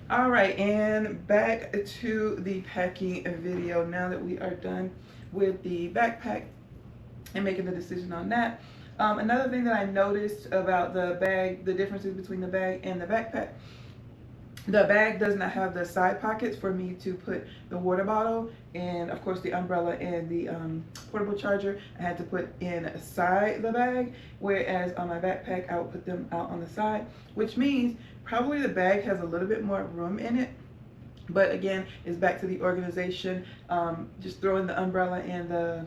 All right, and back to the packing video now that we are done with the backpack and making the decision on that. Another thing that I noticed about the bag, the differences between the bag and the backpack, the bag does not have the side pockets for me to put the water bottle and of course the umbrella and the portable charger. I had to put inside the bag, whereas on my backpack I would put them out on the side, which means probably the bag has a little bit more room in it. But again, it's back to the organization. Just throwing the umbrella and the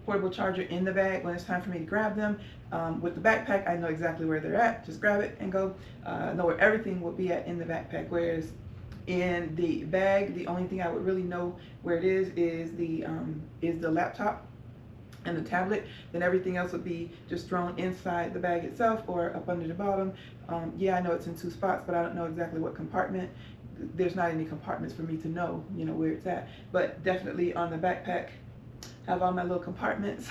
portable charger in the bag when it's time for me to grab them. With the backpack, I know exactly where they're at. Just grab it and go. Know where everything will be at in the backpack. Whereas in the bag, the only thing I would really know where it is the laptop and the tablet. Then everything else would be just thrown inside the bag itself or up under the bottom. Yeah, I know it's in two spots, but I don't know exactly what compartment. There's not any compartments for me to know, where it's at. But definitely on the backpack, have all my little compartments,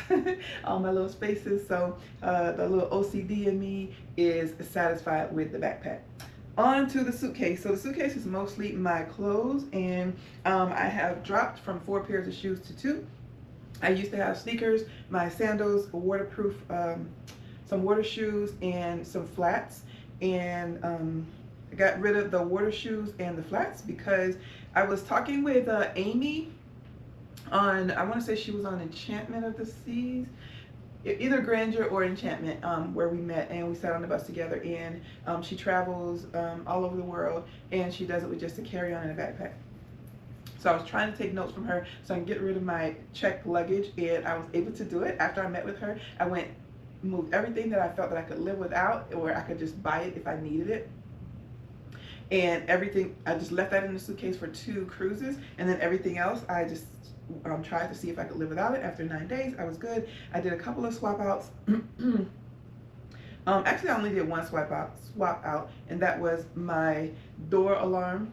all my little spaces. So the little OCD in me is satisfied with the backpack. On to the suitcase. So the suitcase is mostly my clothes, and I have dropped from 4 pairs of shoes to 2. I used to have sneakers, my sandals, waterproof, some water shoes, and some flats. And I got rid of the water shoes and the flats because I was talking with Amy on, I want to say she was on Enchantment of the Seas, either Grandeur or Enchantment, where we met and we sat on the bus together. And she travels all over the world, and she does it with just a carry-on and a backpack. So I was trying to take notes from her so I can get rid of my checked luggage, and I was able to do it. After I met with her, I moved everything that I felt that I could live without, or I could just buy it if I needed it. And everything, I just left that in the suitcase for 2 cruises, and then everything else I just tried to see if I could live without it. After 9 days, I was good. I did a couple of swap outs. Actually, I only did one swap out, and that was my door alarm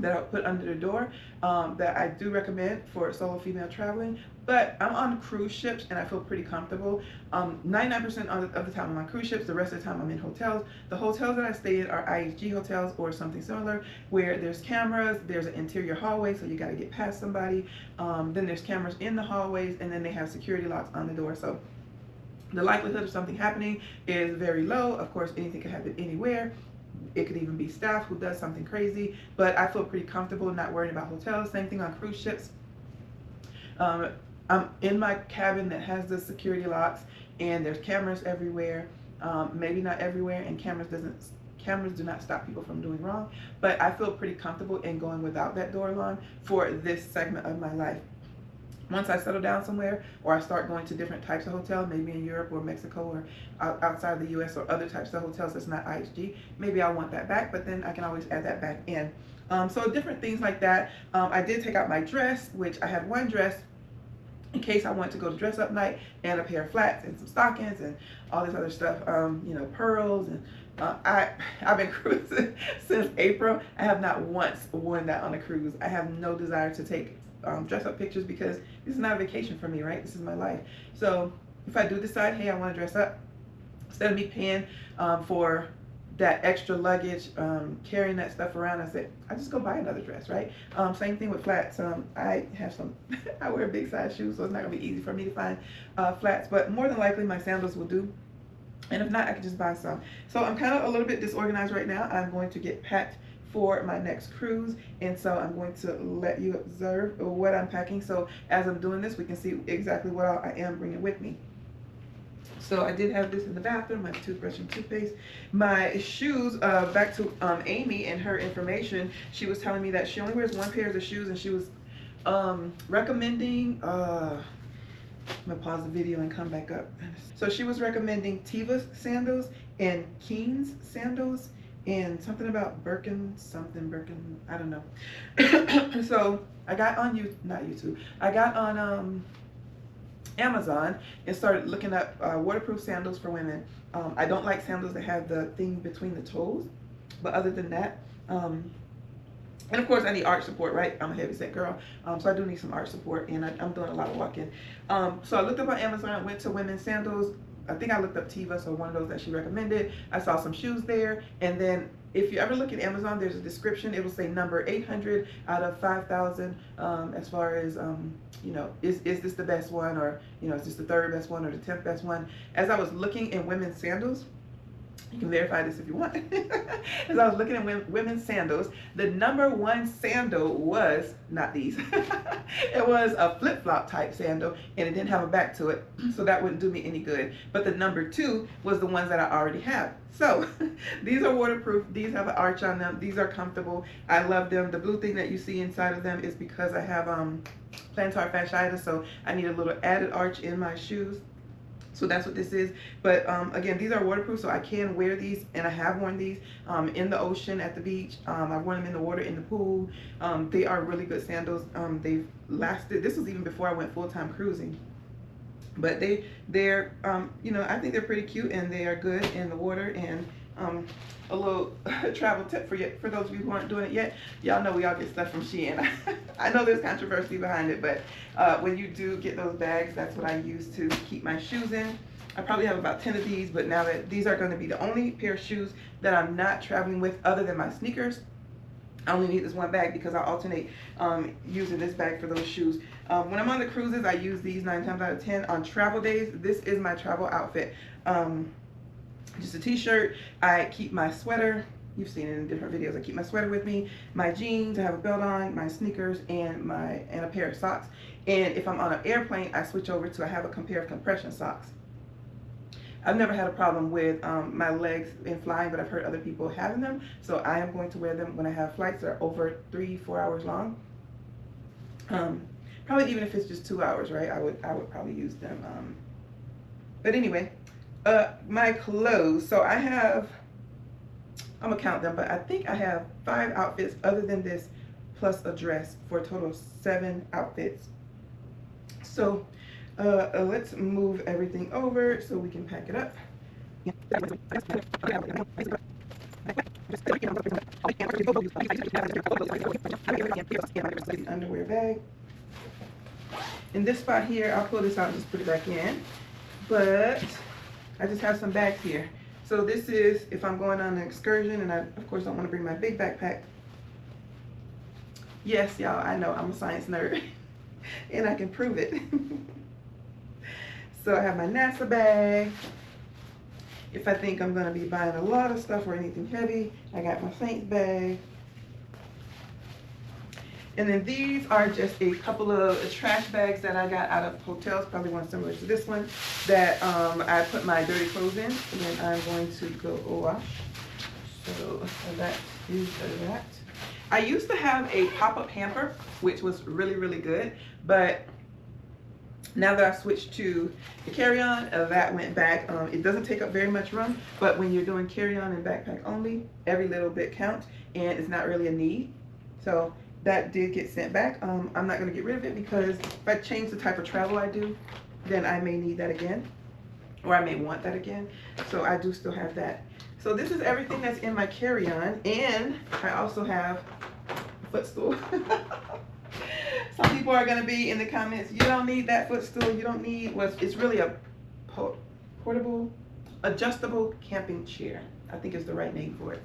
that I put under the door, that I do recommend for solo female traveling. But I'm on cruise ships and I feel pretty comfortable. 99% of the time I'm on cruise ships. The rest of the time I'm in hotels. The hotels that I stay in are IHG hotels or something similar, where there's cameras, there's an interior hallway, so you got to get past somebody. Then there's cameras in the hallways, and then they have security locks on the door. So the likelihood of something happening is very low. Of course, anything can happen anywhere. It could even be staff who does something crazy, but I feel pretty comfortable not worrying about hotels. Same thing on cruise ships. I'm in my cabin that has the security locks, and there's cameras everywhere. Maybe not everywhere, and cameras do not stop people from doing wrong, but I feel pretty comfortable in going without that door alarm for this segment of my life. Once I settle down somewhere, or I start going to different types of hotels, maybe in Europe or Mexico or outside the US or other types of hotels that's not IHG, maybe I want that back, but then I can always add that back in. So different things like that. I did take out my dress, which I had one dress in case I wanted to go to dress up night, and a pair of flats and some stockings and all this other stuff, pearls. And I've been cruising since April. I have not once worn that on a cruise. I have no desire to take dress up pictures because this is not a vacation for me, right? This is my life. So if I do decide, hey, I want to dress up, instead of me paying for that extra luggage, carrying that stuff around, I just go buy another dress, right? Same thing with flats. I have some, I wear big size shoes, so it's not gonna be easy for me to find flats, but more than likely my sandals will do. And if not, I can just buy some. So I'm kind of a little bit disorganized right now. I'm going to get packed for my next cruise, and so I'm going to let you observe what I'm packing. So as I'm doing this, we can see exactly what I am bringing with me. So I did have this in the bathroom, my toothbrush and toothpaste. My shoes, back to Amy and her information, she was telling me that she only wears 1 pair of shoes, and she was recommending, I'm gonna pause the video and come back up. So she was recommending Teva sandals and Keen's sandals, and something about Birkin, I don't know. So I got on I got on Amazon and started looking up waterproof sandals for women. I don't like sandals that have the thing between the toes, but other than that, and of course I need arch support, right? I'm a heavyset girl, so I do need some arch support, and I'm doing a lot of walking. So I looked up on Amazon, went to women's sandals, I think I looked up Tiva, so one of those that she recommended. I saw some shoes there, and then if you ever look at Amazon, there's a description. It will say number 800 out of 5,000, as far as you know, is this the best one, or you know, is this the third best one or the 10th best one? As I was looking in women's sandals, you can verify this if you want. As I was looking at women's sandals, the number one sandal was not these. It was a flip-flop type sandal, and it didn't have a back to it, so that wouldn't do me any good. But the number two was the ones that I already have. So these are waterproof. These have an arch on them. These are comfortable. I love them. The blue thing that you see inside of them is because I have plantar fasciitis, so I need a little added arch in my shoes. So that's what this is. But again, these are waterproof, so I can wear these, and I have worn these in the ocean, at the beach. I've worn them in the water, in the pool. They are really good sandals. They've lasted. This was even before I went full-time cruising. But they're you know, I think they're pretty cute, and they are good in the water. And a little travel tip for those of you who aren't doing it yet. Y'all know we all get stuff from Shein. I know there's controversy behind it, but when you do get those bags, that's what I use to keep my shoes in. I probably have about 10 of these, but now that these are going to be the only pair of shoes that I'm not traveling with other than my sneakers, I only need this one bag because I alternate using this bag for those shoes. When I'm on the cruises, I use these 9 times out of 10. On travel days, this is my travel outfit. Just a t-shirt. I keep my sweater. You've seen it in different videos. I keep my sweater with me, my jeans, I have a belt on, my sneakers, and a pair of socks. And if I'm on an airplane, I switch over to, I have a pair of compression socks. I've never had a problem with my legs in flying, but I've heard other people having them. So I am going to wear them when I have flights that are over 3-4 hours long. Probably even if it's just 2 hours, right? I would probably use them. But anyway, my clothes. So I have, I'm gonna count them, but I think I have 5 outfits other than this, plus a dress, for a total of 7 outfits. So let's move everything over so we can pack it up. Underwear bag. In this spot here, I'll pull this out and just put it back in. But I just have some bags here. So this is if I'm going on an excursion, and I of course don't want to bring my big backpack. Yes, y'all, I know I'm a science nerd and I can prove it. So I have my NASA bag. If I think I'm going to be buying a lot of stuff or anything heavy, I got my Saints bag. And then these are just a couple of trash bags that I got out of hotels, probably one similar to this one, that I put my dirty clothes in, and then I'm going to go wash. So that is that. I used to have a pop-up hamper, which was really, really good, but now that I switched to the carry-on, that went back. It doesn't take up very much room, but when you're doing carry-on and backpack only, every little bit counts, and it's not really a need. So that did get sent back. I'm not going to get rid of it because if I change the type of travel I do, then I may need that again, or I may want that again. So I do still have that. So this is everything that's in my carry-on, and I also have a footstool. Some people are going to be in the comments, you don't need that footstool, you don't need, well, it's really a portable, adjustable camping chair. I think is the right name for it.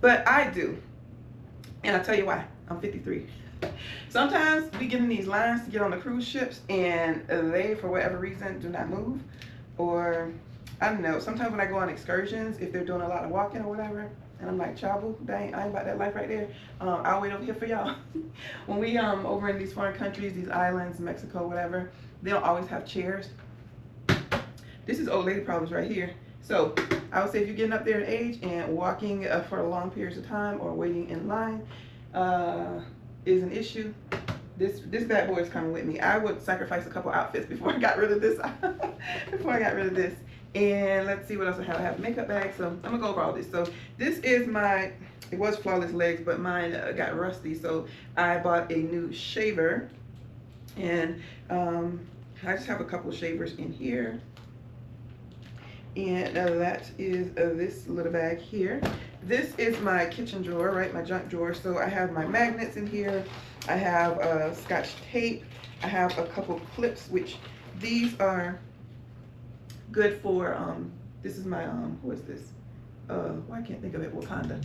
But I do. And I'll tell you why. I'm 53. Sometimes we get in these lines to get on the cruise ships, and they, for whatever reason, do not move. Or, I don't know, sometimes when I go on excursions, if they're doing a lot of walking or whatever, and I'm like, Chabu, dang, I ain't about that life right there. I'll wait over here for y'all. When we over in these foreign countries, these islands, Mexico, whatever, they don't always have chairs. This is old lady problems right here. So I would say if you're getting up there in age and walking for long periods of time or waiting in line is an issue, this bad boy is coming with me. I would sacrifice a couple outfits before I got rid of this. And let's see what else I have. I have a makeup bag, so I'm gonna go over all this. So this is my, it was Flawless Legs, but mine got rusty, so I bought a new shaver. And I just have a couple of shavers in here. And that is this little bag here. This is my kitchen drawer, right? My junk drawer. So I have my magnets in here. I have Scotch tape. I have a couple clips, which these are Good for, this is my, who is this? Why I can't think of it, Wakanda.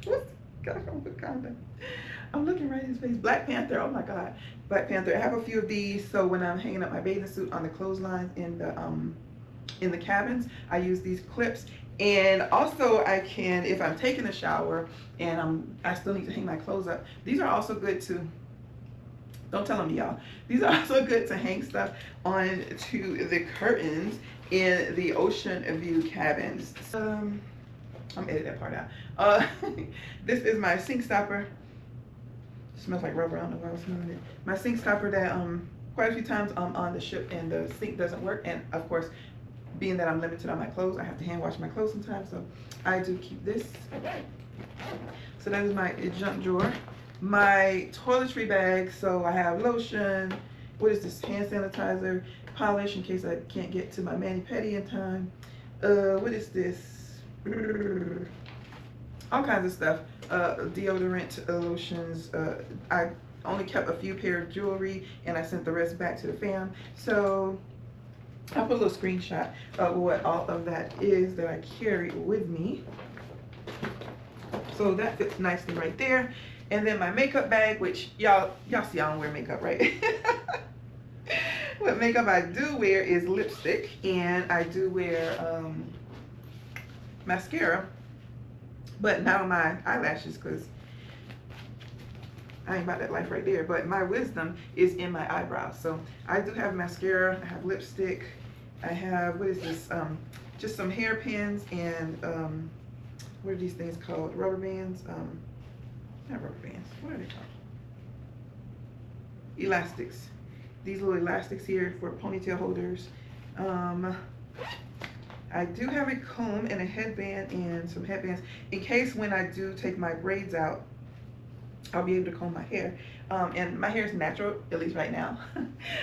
What's, gosh, Wakanda. I'm looking right in his face. Black Panther, oh my God. Black Panther. I have a few of these, so when I'm hanging up my bathing suit on the clothesline in the cabins, I use these clips. And also I can, if I'm taking a shower and I still need to hang my clothes up, these are also good to, don't tell them y'all, these are also good to hang stuff on to the curtains in the ocean view cabins. I'm editing that part out. This is my sink stopper. It smells like rubber, I don't know why I was smelling it. My sink stopper that quite a few times I'm on the ship and the sink doesn't work, and of course, being that I'm limited on my clothes, I have to hand wash my clothes sometimes, so I do keep this. So that is my junk drawer. My toiletry bag, so I have lotion, what is this, hand sanitizer, polish in case I can't get to my mani-pedi in time. What is this? All kinds of stuff. Deodorant, lotions. I only kept a few pair of jewelry and I sent the rest back to the fam. So I'll put a little screenshot of what all of that is that I carry with me. So that fits nicely right there. And then my makeup bag, which y'all see I don't wear makeup, right? What makeup I do wear is lipstick, and I do wear mascara, but not on my eyelashes because I ain't about that life right there. But my wisdom is in my eyebrows. So I do have mascara, I have lipstick, I have, what is this, just some hairpins and what are these things called? Rubber bands? Not rubber bands, what are they called? Elastics. These little elastics here for ponytail holders. I do have a comb and a headband and some headbands in case when I do take my braids out, I'll be able to comb my hair. And my hair is natural, at least right now.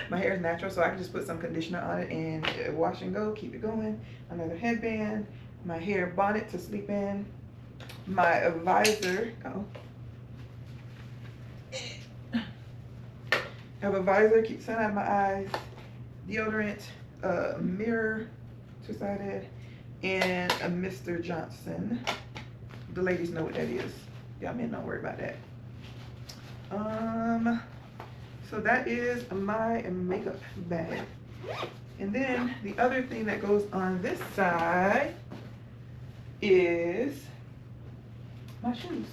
My hair is natural, so I can just put some conditioner on it and wash and go, keep it going. Another headband, my hair bonnet to sleep in, my visor. I have a visor, keep sun out of my eyes, deodorant, mirror, two-sided, and a Mr. Johnson. The ladies know what that is. Y'all men don't worry about that. So that is my makeup bag. And then the other thing that goes on this side is my shoes.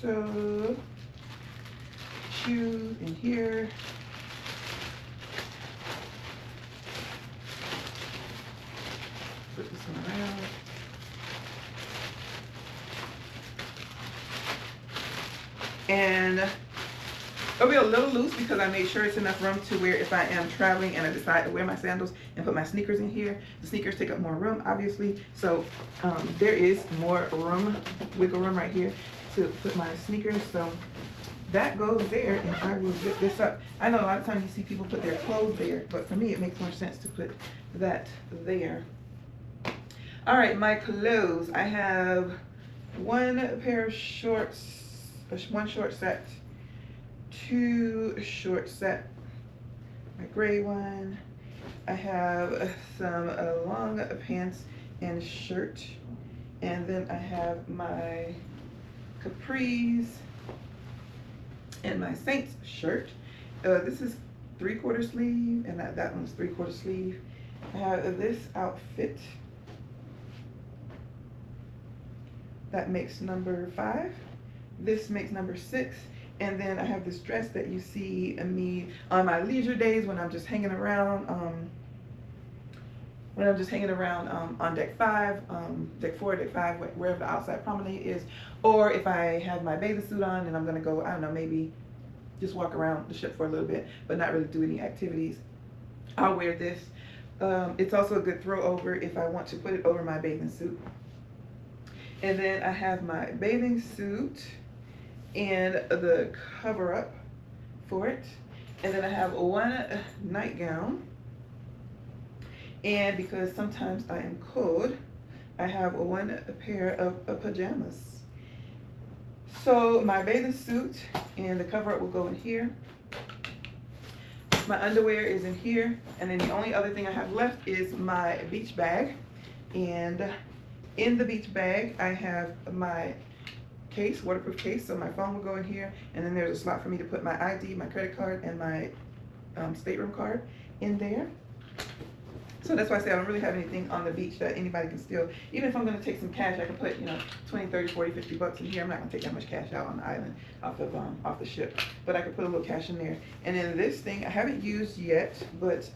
So shoes in here. Put this one around. And it'll be a little loose because I made sure it's enough room to where if I am traveling and I decide to wear my sandals and put my sneakers in here, the sneakers take up more room, obviously. So there is more room, wiggle room right here to put my sneakers. So that goes there, and I will zip this up. I know a lot of times you see people put their clothes there, but for me it makes more sense to put that there. All right, my clothes. I have one pair of shorts, one short set, two short set, my gray one. I have some long pants and shirt, and then I have my capris and my Saints shirt. This is 3/4 sleeve, and that one's 3/4 sleeve. I have this outfit that makes number 5. This makes number 6. And then I have this dress that you see me on my leisure days when I'm just hanging around. On deck 5, deck 4, deck 5, wherever the outside promenade is, or if I have my bathing suit on and I'm gonna go, I don't know, maybe just walk around the ship for a little bit, but not really do any activities, I'll wear this. It's also a good throw over if I want to put it over my bathing suit. And then I have my bathing suit and the cover up for it. And then I have one nightgown. And because sometimes I am cold, I have one pair of pajamas. So my bathing suit and the cover up will go in here. My underwear is in here, and then the only other thing I have left is my beach bag. And in the beach bag, I have my case, waterproof case, so my phone will go in here, and then there's a slot for me to put my ID, my credit card, and my stateroom card in there. So that's why I say I don't really have anything on the beach that anybody can steal. Even if I'm going to take some cash, I can put, 20, 30, 40, 50 bucks in here. I'm not going to take that much cash out on the island off the ship. But I could put a little cash in there. And then this thing I haven't used yet, but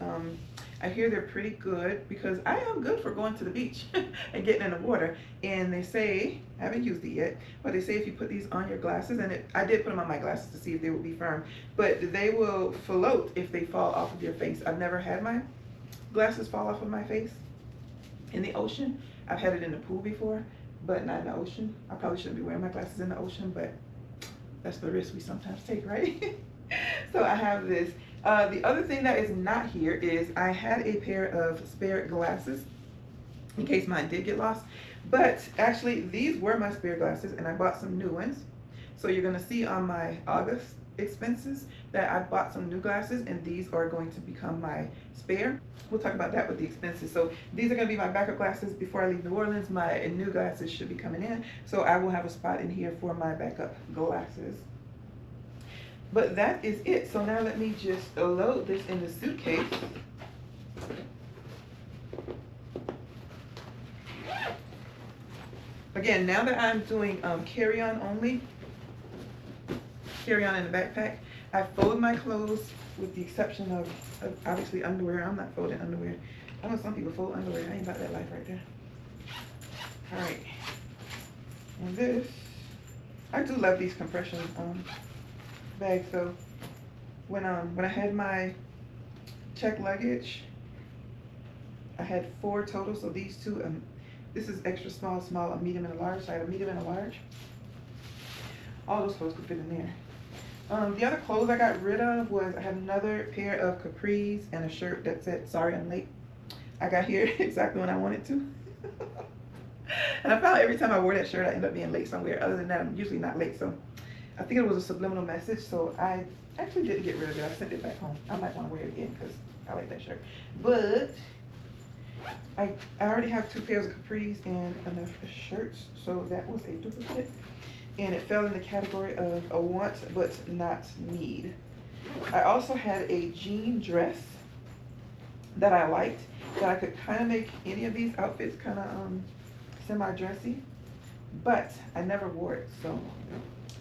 I hear they're pretty good because I am good for going to the beach and getting in the water. And they say, I haven't used it yet, but they say if you put these on your glasses, and I did put them on my glasses to see if they would be firm, but they will float if they fall off of your face. I've never had my glasses fall off of my face in the ocean. I've had it in the pool before, but not in the ocean. I probably shouldn't be wearing my glasses in the ocean, but that's the risk we sometimes take, right? So I have this. The other thing that is not here is I had a pair of spare glasses in case mine did get lost, but actually these were my spare glasses and I bought some new ones. So you're gonna see on my August expenses that I bought some new glasses, and these are going to become my spare. We'll talk about that with the expenses. So these are going to be my backup glasses before I leave New Orleans. My new glasses should be coming in, so I will have a spot in here for my backup glasses. But that is it. So now let me just load this in the suitcase. Again, now that I'm doing carry-on only, carry-on in the backpack, I fold my clothes with the exception of obviously underwear. I'm not folding underwear. I know some people fold underwear. I ain't about that life right there. All right. And this, I do love these compression bags. So when I had my check luggage, I had 4 total. So these two, this is extra small, a medium, and a large. So I had a medium and a large. All those clothes could fit in there. The other clothes I got rid of was I had another pair of capris and a shirt that said "Sorry I'm late." I got here exactly when I wanted to. And I found every time I wore that shirt I end up being late somewhere. Other than that, I'm usually not late. So I think it was a subliminal message. So I actually didn't get rid of it. I sent it back home. I might want to wear it again because I like that shirt. But I already have 2 pairs of capris and enough shirts. So that was a duplicate. And it fell in the category of a want but not need. I also had a jean dress that I liked, that I could kind of make any of these outfits kind of semi-dressy, but I never wore it. So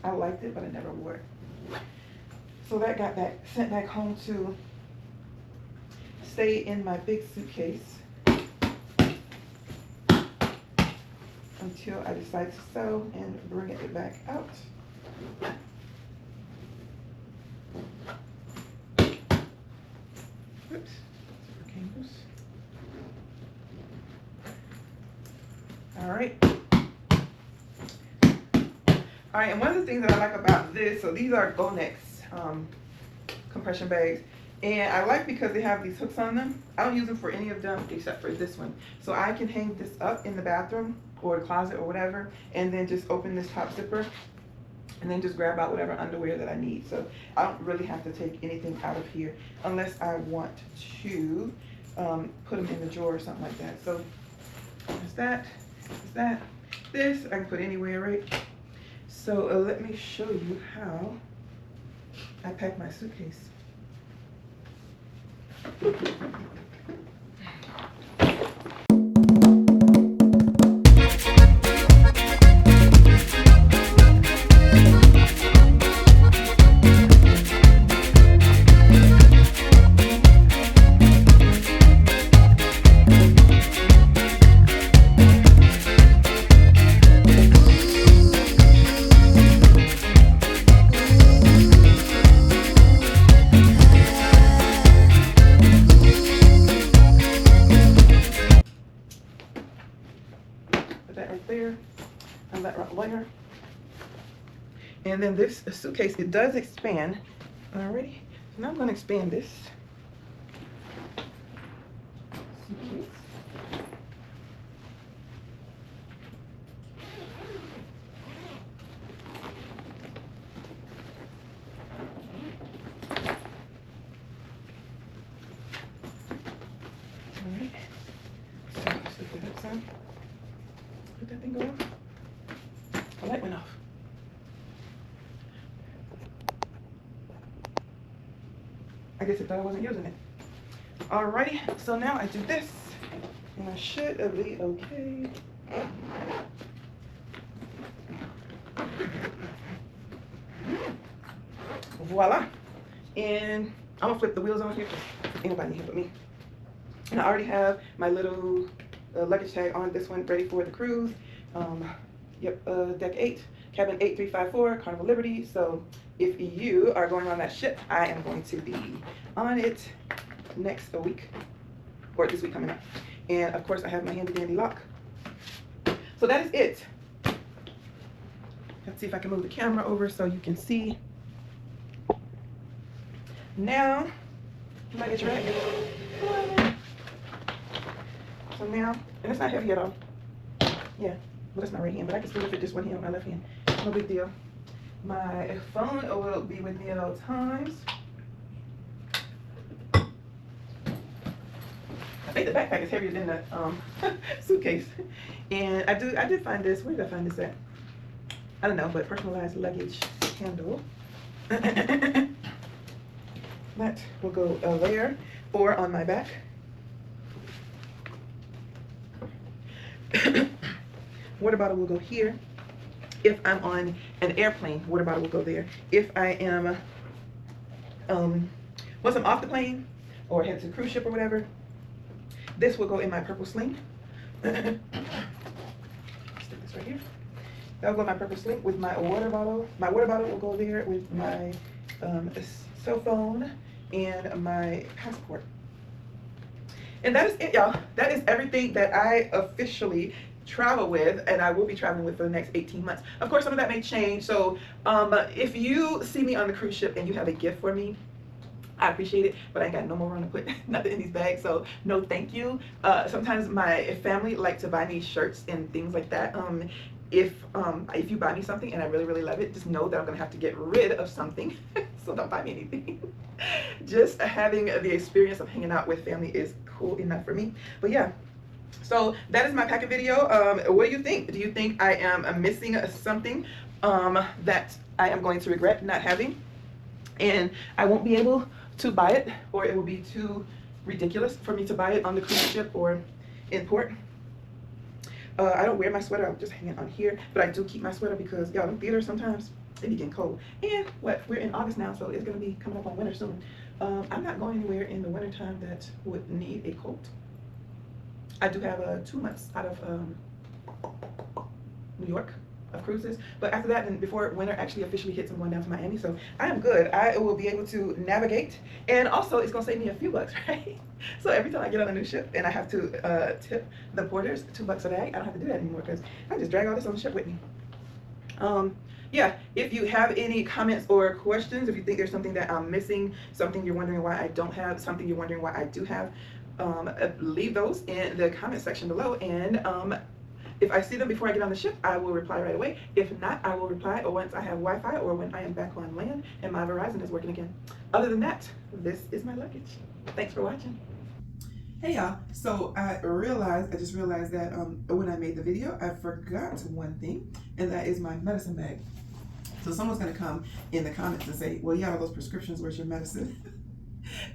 I liked it, but I never wore it. So that got sent back home to stay in my big suitcase until I decide to sew and bring it back out. Oops, all right. All right, and one of the things that I like about this, so these are Gonex compression bags. And I like because they have these hooks on them. I don't use them for any of them except for this one. So I can hang this up in the bathroom or the closet or whatever, and then just open this top zipper and then just grab out whatever underwear that I need. So I don't really have to take anything out of here unless I want to put them in the drawer or something like that. So there's that, this I can put anywhere, right? So let me show you how I pack my suitcase. And then this suitcase, it does expand already. So now I'm going to expand this suitcase. Alright. So just lift it up some. Let that thing go off. The light went off. I guess it thought I wasn't using it. Alrighty, so now I do this, and I should be okay. Voila. And I'm gonna flip the wheels on here. Ain't nobody here but me. And I already have my little luggage tag on this one ready for the cruise. Deck 8, cabin 8354, Carnival Liberty. So if you are going on that ship, I am going to be on it next week, or this week coming up. And of course I have my handy dandy lock. So that is it. Let's see if I can move the camera over so you can see. Now, luggage rack. So now, and it's not heavy at all. Yeah, well that's my right hand, but I can still lift it just one hand with my left hand. No big deal. My phone will be with me at all times. I think the backpack is heavier than the suitcase. And I did find this. Where did I find this at? I don't know, but personalized luggage handle. That will go there or on my back. Water bottle will go here. If I'm on an airplane, water bottle will go there. If I am, once I'm off the plane or head to the cruise ship or whatever, this will go in my purple sling. Stick this right here. That will go in my purple sling with my water bottle. My water bottle will go there with my cell phone and my passport. And that is it, y'all. That is everything that I officially travel with, and I will be traveling with for the next 18 months. Of course, some of that may change. So if you see me on the cruise ship and you have a gift for me, I appreciate it, but I ain't got no more room to put nothing in these bags, so no thank you. Sometimes my family like to buy me shirts and things like that. If you buy me something and I really, really love it, just know that I'm gonna have to get rid of something, so don't buy me anything. Just having the experience of hanging out with family is cool enough for me. But yeah, so that is my packing video. What do you think? Do you think I am missing something that I am going to regret not having, and I won't be able to buy it, or it will be too ridiculous for me to buy it on the cruise ship or in port? I don't wear my sweater, I'm just hanging on here, but I do keep my sweater because y'all, in theater sometimes it be getting cold. And we're in August now, so it's gonna be coming up on winter soon. I'm not going anywhere in the winter time that would need a coat. I do have 2 months out of New York of cruises, but after that, and before winter actually officially hits, I'm going down to Miami, so I am good. I will be able to navigate, and also it's gonna save me a few bucks, right? So every time I get on a new ship and I have to tip the porters $2 a day, I don't have to do that anymore because I just drag all this on the ship with me. Yeah, if you have any comments or questions, if you think there's something that I'm missing, something you're wondering why I don't have, something you're wondering why I do have, leave those in the comment section below, and if I see them before I get on the ship, I will reply right away. If not, I will reply once I have Wi-Fi or when I am back on land and my Verizon is working again. Other than that, this is my luggage. Thanks for watching. Hey y'all, so I just realized that when I made the video, I forgot one thing, and that is my medicine bag. So someone's gonna come in the comments and say, well, yeah, all those prescriptions, where's your medicine?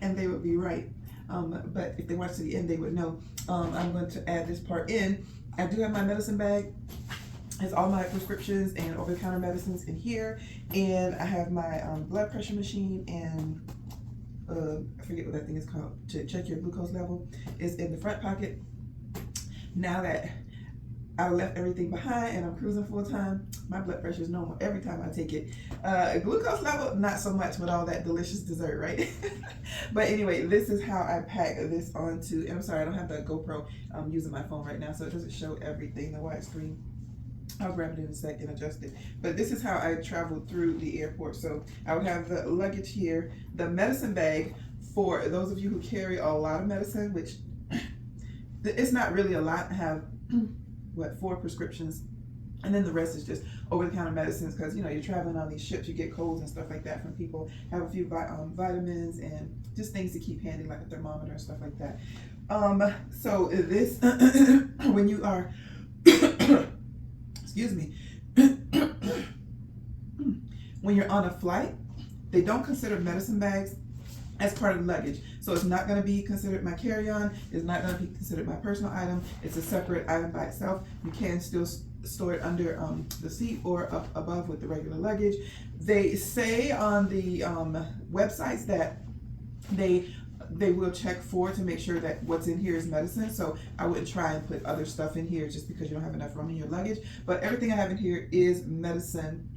And they would be right. But if they watch to the end, they would know. I'm going to add this part in. I do have my medicine bag. It's all my prescriptions and over-the-counter medicines in here. And I have my blood pressure machine and I forget what that thing is called, to check your glucose level. It's in the front pocket. Now that I left everything behind and I'm cruising full time, my blood pressure is normal every time I take it. Glucose level, not so much with all that delicious dessert, right? But anyway, this is how I pack this onto, and I'm sorry, I don't have the GoPro. I'm using my phone right now, so it doesn't show everything, the widescreen. I'll grab it in a sec and adjust it. But this is how I traveled through the airport. So I would have the luggage here, the medicine bag for those of you who carry a lot of medicine, which it's not really a lot. I have, 4 prescriptions, and then the rest is just over-the-counter medicines because, you know, you're traveling on these ships, you get colds and stuff like that from people. Have a few vitamins and just things to keep handy, like a thermometer and stuff like that. So this, when you are, excuse me, when you're on a flight, they don't consider medicine bags as part of luggage. So it's not going to be considered my carry-on. It's not going to be considered my personal item. It's a separate item by itself. You can still store it under the seat or up above with the regular luggage. They say on the websites that they will check for to make sure that what's in here is medicine. So I wouldn't try and put other stuff in here just because you don't have enough room in your luggage. But everything I have in here is medicine.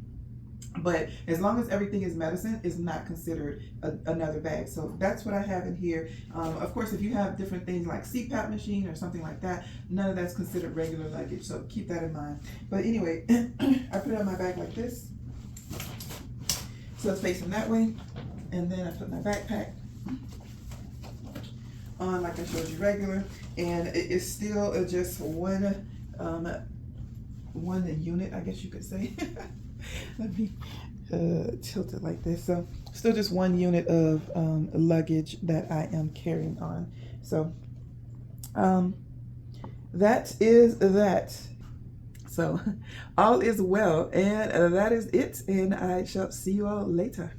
But as long as everything is medicine, it's not considered another bag. So that's what I have in here. Of course, if you have different things like CPAP machine or something like that, none of that's considered regular luggage. So keep that in mind. But anyway, I put it on my bag like this. So it's facing that way. And then I put my backpack on like I showed you regular. And it is still just one unit, I guess you could say. Let me tilt it like this. So still just one unit of luggage that I am carrying on. So that is that. So all is well, and that is it, and I shall see you all later.